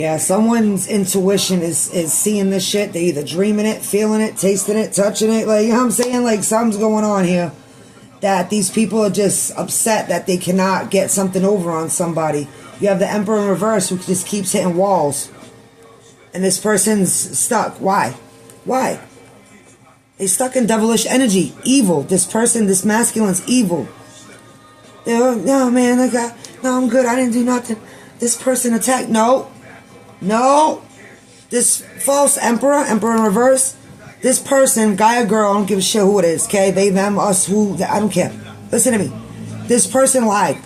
Yeah, someone's intuition is seeing this shit. They're either dreaming it, feeling it, tasting it, touching it. Like, you know what I'm saying? Like, something's going on here. That these people are just upset that they cannot get something over on somebody. You have the Emperor in reverse who just keeps hitting walls. And this person's stuck. Why? Why? They stuck in devilish energy. Evil. This person, this masculine's evil. They're, no, man, no, I'm good. I didn't do nothing. This person attacked. No. No. This false emperor in reverse, this person, guy or girl, I don't give a shit who it is, okay? They, them, us, who, I don't care. Listen to me. This person lied.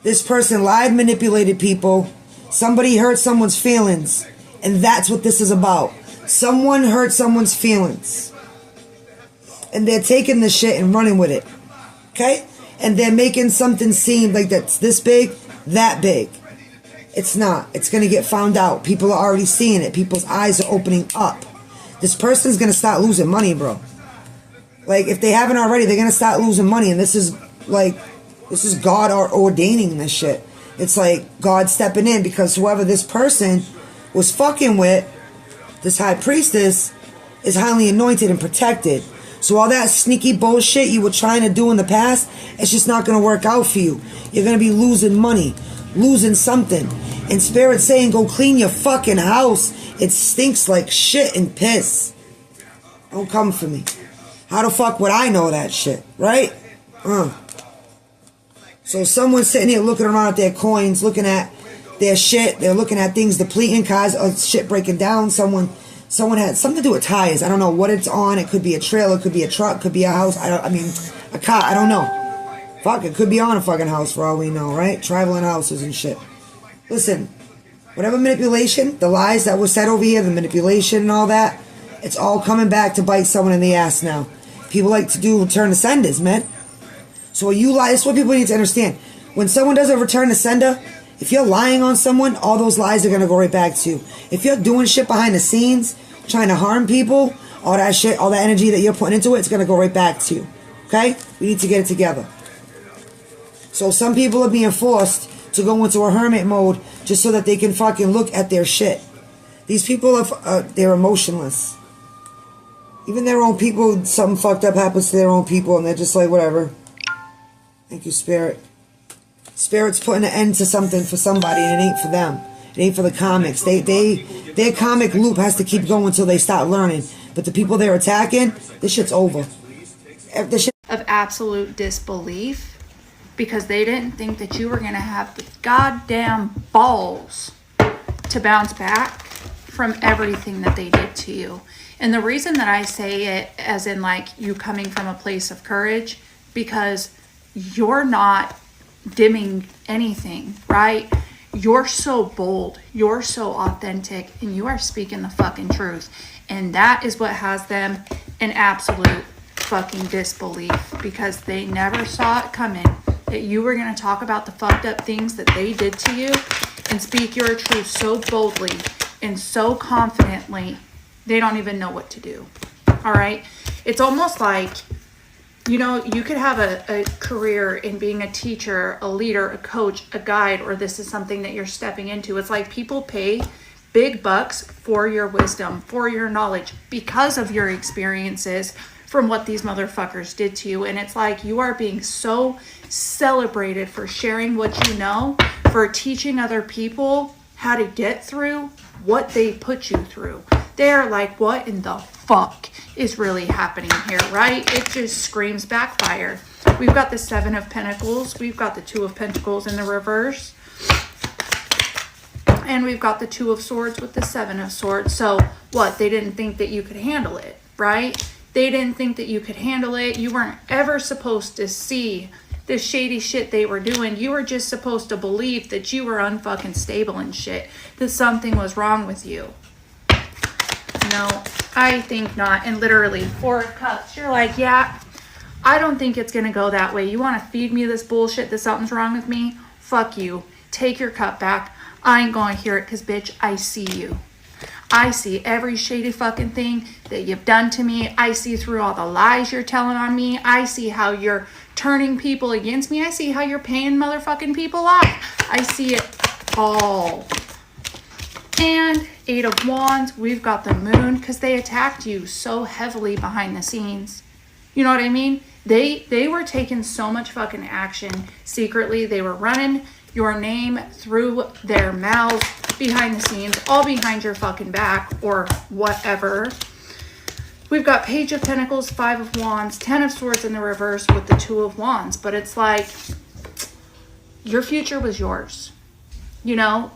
This person lied, manipulated people. Somebody hurt someone's feelings. And that's what this is about. Someone hurt someone's feelings. And they're taking the shit and running with it. Okay? And they're making something seem like that's this big, that big. It's not. It's going to get found out. People are already seeing it. People's eyes are opening up. This person's going to start losing money, bro. Like, if they haven't already, they're going to start losing money. And this is, like, this is God ordaining this shit. It's like God stepping in because whoever this person was fucking with, this high priestess, is highly anointed and protected. So all that sneaky bullshit you were trying to do in the past, it's just not going to work out for you. You're going to be losing money, losing something. And Spirit's saying, go clean your fucking house. It stinks like shit and piss. Don't come for me. How the fuck would I know that shit, right? So someone's sitting here looking around at their coins, looking at their shit. They're looking at things depleting, cars, shit breaking down. Someone had something to do with tires. I don't know what it's on. It could be a trailer, it could be a truck, could be a house. I mean, a car. I don't know. Fuck, it could be on a fucking house for all we know, right? Traveling houses and shit. Listen, whatever manipulation, the lies that were said over here, the manipulation and all that, it's all coming back to bite someone in the ass now. People like to do return to senders, man. So when you lie, that's what people need to understand. When someone does a return to sender, if you're lying on someone, all those lies are going to go right back to you. If you're doing shit behind the scenes, trying to harm people, all that shit, all that energy that you're putting into it, it's going to go right back to you. Okay? We need to get it together. So some people are being forced to go into a hermit mode just so that they can fucking look at their shit. These people are, they're emotionless. Even their own people, something fucked up happens to their own people and they're just like, whatever. Thank you, Spirit. Spirit's putting an end to something for somebody and it ain't for them. It ain't for the comics. Their comic loop has to keep going until they start learning. But the people they're attacking, this shit's over. This shit of absolute disbelief because they didn't think that you were going to have the goddamn balls to bounce back from everything that they did to you. And the reason that I say it as in like you coming from a place of courage, because you're not dimming anything, right? You're so bold, you're so authentic, and you are speaking the fucking truth. And that is what has them in absolute fucking disbelief because they never saw it coming that you were going to talk about the fucked up things that they did to you and speak your truth so boldly and so confidently, they don't even know what to do. All right? It's almost like, you know, you could have a career in being a teacher, a leader, a coach, a guide, or this is something that you're stepping into. It's like people pay big bucks for your wisdom, for your knowledge, because of your experiences from what these motherfuckers did to you. And it's like you are being so celebrated for sharing what you know, for teaching other people how to get through what they put you through. They're like, what in the fuck is really happening here, right? It just screams backfire. We've got the Seven of Pentacles. We've got the Two of Pentacles in the reverse. And we've got the Two of Swords with the Seven of Swords. So what? They didn't think that you could handle it, right? They didn't think that you could handle it. You weren't ever supposed to see the shady shit they were doing. You were just supposed to believe that you were unfucking stable and shit, that something was wrong with you. No, I think not. And literally, Four of Cups, you're like, yeah, I don't think it's gonna go that way. You want to feed me this bullshit that something's wrong with me? Fuck you. Take your cup back. I ain't gonna hear it because, bitch, I see you. I see every shady fucking thing that you've done to me. I see through all the lies you're telling on me. I see how you're turning people against me. I see how you're paying motherfucking people off. I see it all. And Eight of Wands, we've got the Moon, because they attacked you so heavily behind the scenes. You know what I mean? They were taking so much fucking action secretly. They were running your name through their mouths behind the scenes, all behind your fucking back or whatever. We've got Page of Pentacles, Five of Wands, Ten of Swords in the reverse with the Two of Wands. But it's like, your future was yours. You know,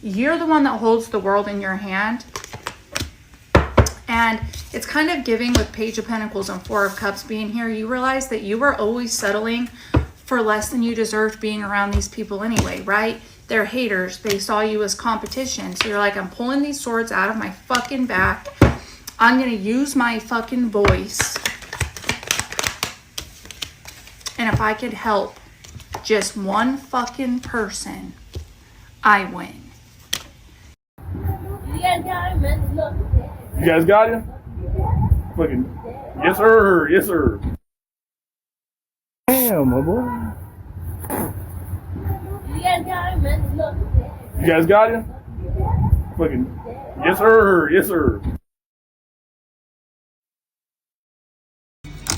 you're the one that holds the world in your hand. And it's kind of giving with Page of Pentacles and Four of Cups being here. You realize that you were always settling for less than you deserved being around these people anyway, right? They're haters. They saw you as competition. So you're like, I'm pulling these swords out of my fucking back. I'm going to use my fucking voice. And if I could help just one fucking person, I win. You guys got it? Fucking, yes sir, yes sir. Damn, my boy. You guys got it? Fucking, yes sir, yes sir.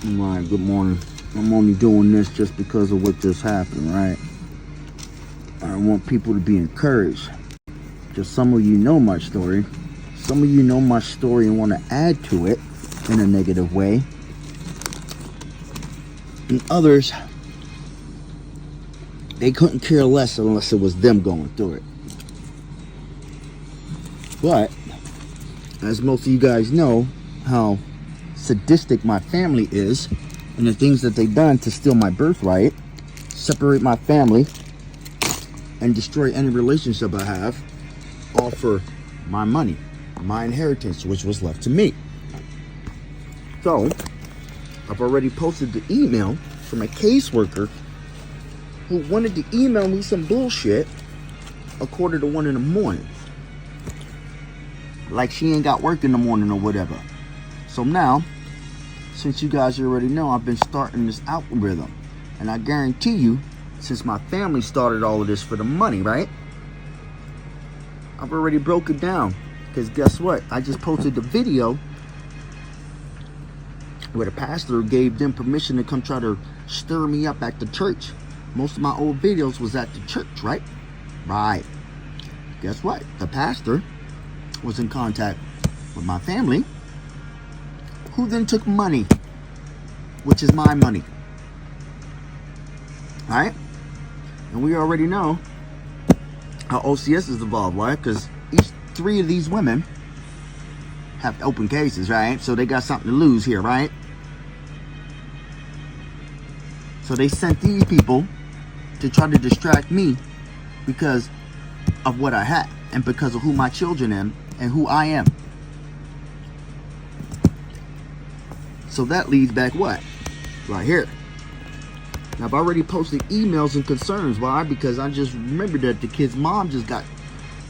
Right, good morning. I'm only doing this just because of what just happened, right? I want people to be encouraged. Just some of you know my story. Some of you know my story and want to add to it in a negative way. And others, they couldn't care less unless it was them going through it. But, as most of you guys know, how sadistic my family is and the things that they've done to steal my birthright, separate my family, and destroy any relationship I have, all for my money, my inheritance, which was left to me. So, I've already posted the email from a caseworker who wanted to email me some bullshit a 1:45 in the morning. Like she ain't got work in the morning or whatever. So now, since you guys already know, I've been starting this algorithm. And I guarantee you, since my family started all of this for the money, right? I've already broke it down. Because guess what? I just posted the video where the pastor gave them permission to come try to stir me up at the church. Most of my old videos was at the church, right? Right. Guess what? The pastor was in contact with my family, who then took money, which is my money. Right? And we already know how OCS is involved, right? Because each 3 of these women have open cases, right? So they got something to lose here, right? So they sent these people to try to distract me because of what I had and because of who my children am and who I am. So that leads back what? Right here. Now I've already posted emails and concerns. Why? Because I just remembered that the kid's mom just got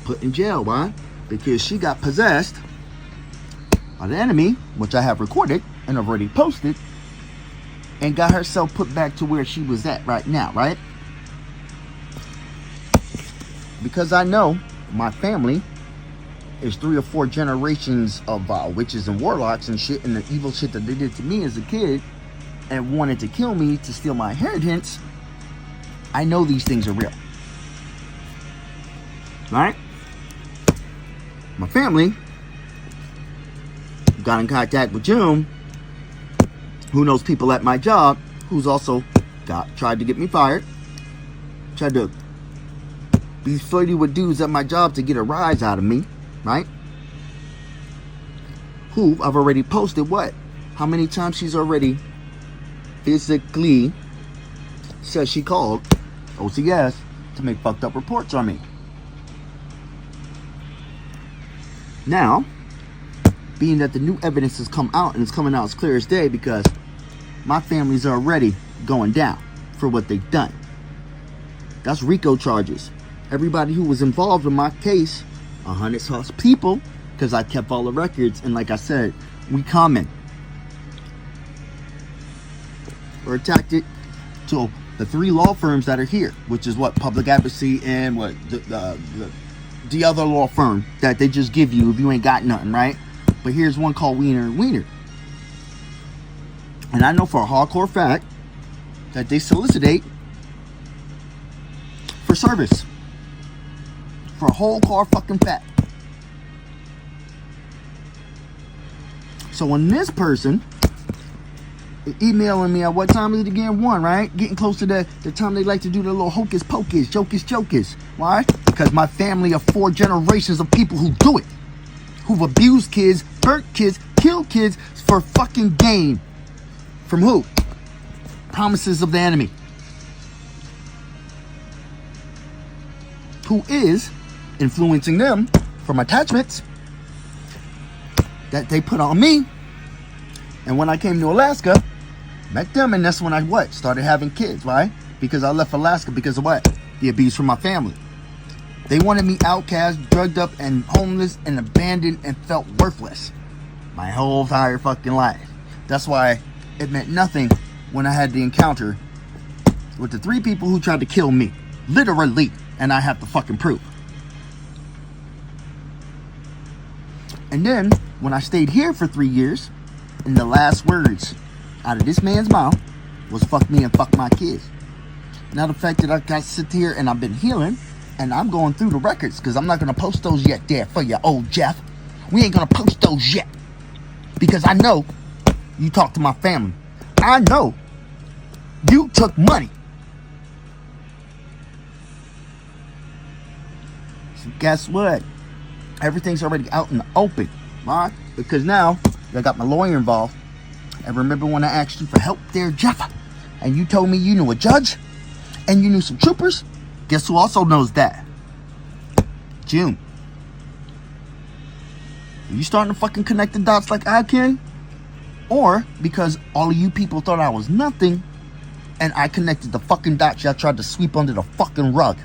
put in jail. Why? Because she got possessed by the enemy, which I have recorded and I've already posted, and got herself put back to where she was at right now, right? Because I know my family is 3 or 4 generations of witches and warlocks and shit, and the evil shit that they did to me as a kid and wanted to kill me to steal my inheritance. I know these things are real. Right? My family got in contact with June, who knows people at my job, who's also tried to get me fired, tried to be flirty with dudes at my job to get a rise out of me, right? Who I've already posted what? How many times she's already physically says she called OCS to make fucked up reports on me. Now, being that the new evidence has come out and it's coming out as clear as day because my family's already going down for what they've done. That's RICO charges. Everybody who was involved in my case, 100+ people, because I kept all the records, and like I said, we coming. We're attacked it to the 3 law firms that are here, which is what Public Advocacy and what the the other law firm that they just give you if you ain't got nothing, right? But here's one called Wiener & Wiener. And I know for a hardcore fact that they solicitate for service. For a whole car fucking fact. So when this person emailing me at what time is it again? 1, right? Getting close to the time they like to do the little hocus pocus, jocus. Why? Because my family of 4 generations of people who do it. Who've abused kids, burnt kids, killed kids for fucking gain. From who? Promises of the enemy. Who is influencing them from attachments that they put on me. And when I came to Alaska, met them, and that's when I started having kids. Why? Because I left Alaska because of what? The abuse from my family. They wanted me outcast, drugged up, and homeless, and abandoned, and felt worthless my whole entire fucking life. That's why it meant nothing when I had the encounter with the 3 people who tried to kill me. Literally. And I have the fucking proof. And then, when I stayed here for 3 years, and the last words out of this man's mouth was fuck me and fuck my kids. Now the fact that I got to sit here and I've been healing, and I'm going through the records, because I'm not going to post those yet there for you, old Jeff. We ain't going to post those yet. Because I know you talk to my family. I know you took money. So guess what? Everything's already out in the open. Why? Because now I got my lawyer involved. And remember when I asked you for help there, Jeff? And you told me you knew a judge? And you knew some troopers? Guess who also knows that? June. Are you starting to fucking connect the dots like I can? Or because all of you people thought I was nothing, and I connected the fucking dots y'all tried to sweep under the fucking rug.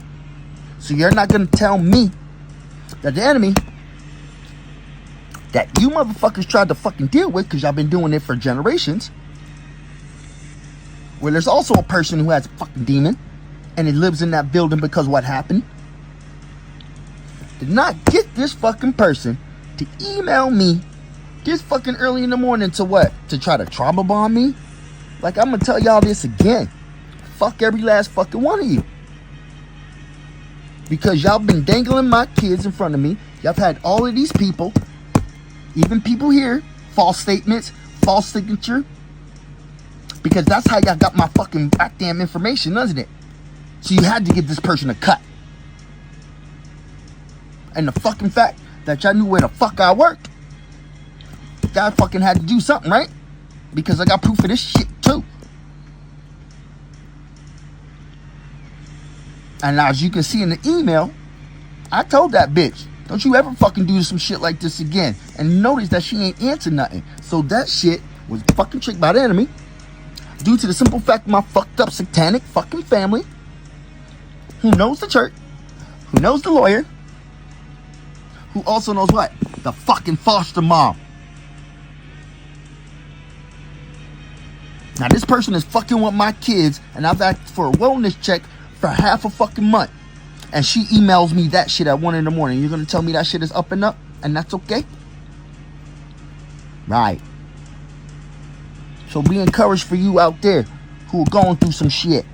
So you're not gonna tell me that the enemy that you motherfuckers tried to fucking deal with, because y'all been doing it for generations, where there's also a person who has a fucking demon, and it lives in that building because what happened, did not get this fucking person to email me this fucking early in the morning to what? To try to trauma bomb me? Like, I'm gonna tell y'all this again. Fuck every last fucking one of you. Because y'all been dangling my kids in front of me. Y'all had all of these people, even people here, false statements, false signature. Because that's how y'all got my fucking goddamn information, doesn't it? So you had to give this person a cut. And the fucking fact that y'all knew where the fuck I worked, y'all fucking had to do something, right? Because I got proof of this shit too. And as you can see in the email, I told that bitch, don't you ever fucking do some shit like this again. And notice that she ain't answered nothing. So that shit was fucking tricked by the enemy, due to the simple fact of my fucked up satanic fucking family, who knows the church, who knows the lawyer, who also knows what? The fucking foster mom. Now this person is fucking with my kids, and I've asked for a wellness check for half a fucking month, and she emails me that shit at 1 in the morning. You're gonna tell me that shit is up and up, and that's okay? Right. So be encouraged for you out there who are going through some shit.